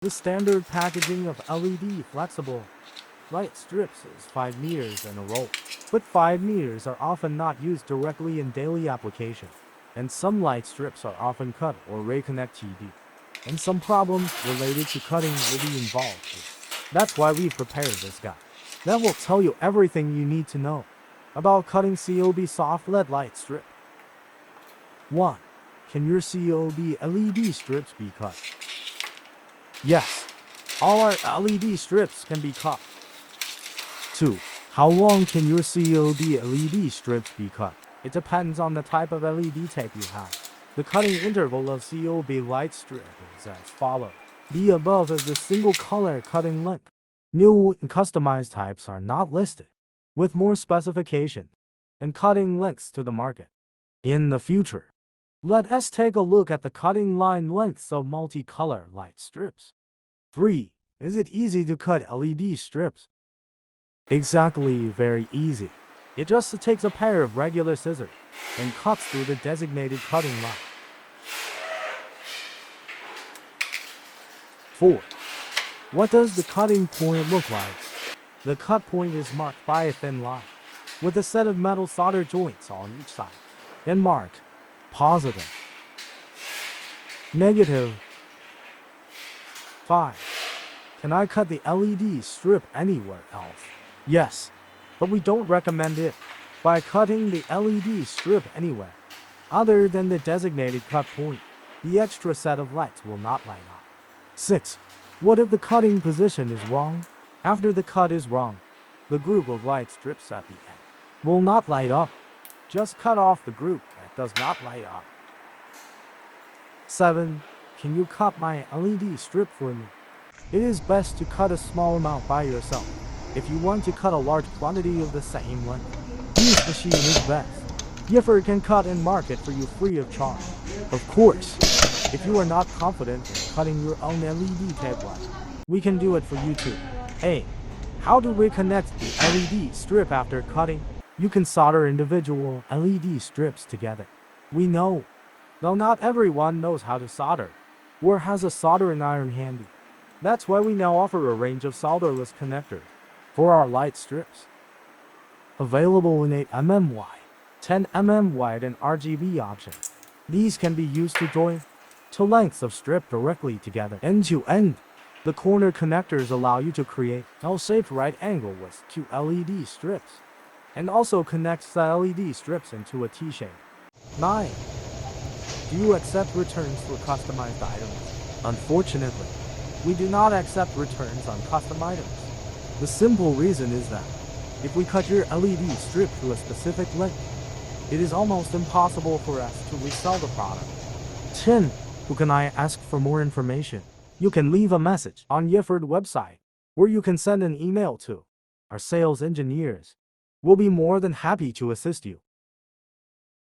The standard packaging of LED flexible light strips is 5 meters in a roll, but 5 meters are often not used directly in daily application, and some light strips are often cut or reconnect TD, and some problems related to cutting will be involved. That's why we prepared this guide. That will tell you everything you need to know about cutting COB soft LED light strip. 1. Can your COB LED strips be cut? Yes, all our LED strips can be cut. 2. How long can your COB LED strips be cut? It depends on the type of LED tape you have. The cutting interval of COB light strip is as follows. The above is the single color cutting length. New and customized types are not listed, with more specification and cutting lengths to the market. In the future, let us take a look at the cutting line lengths of multicolor light strips. 3. Is it easy to cut LED strips? Exactly, very easy. It just takes a pair of regular scissors and cuts through the designated cutting line. 4. What does the cutting point look like? The cut point is marked by a thin line, with a set of metal solder joints on each side, and marked positive, negative. 5. Can I cut the LED strip anywhere else? Yes, but we don't recommend it. By cutting the LED strip anywhere other than the designated cut point, the extra set of lights will not light up. 6. What if the cutting position is wrong? After the cut is wrong, the group of light strips at the end will not light up. Just cut off the group that does not light up. 7. Can you cut my LED strip for me? It is best to cut a small amount by yourself. If you want to cut a large quantity of the same length, this machine is best. Yiferd can cut and mark it for you free of charge. Of course, if you are not confident in cutting your own LED tape light, we can do it for you too. A. How do we connect the LED strip after cutting? You can solder individual LED strips together. We know, though not everyone knows how to solder, or has a soldering iron handy. That's why we now offer a range of solderless connectors for our light strips. Available in 8mm wide, 10mm wide and RGB options. These can be used to join two lengths of strip directly together, end to end. The corner connectors allow you to create L-shaped right angle with two LED strips, and also connects the LED strips into a T-shape. 9. Do you accept returns for customized items? Unfortunately, we do not accept returns on custom items. The simple reason is that if we cut your LED strip to a specific length, it is almost impossible for us to resell the product. 10. Who can I ask for more information? You can leave a message on Yiferd website, or you can send an email to our sales engineers. We'll be more than happy to assist you.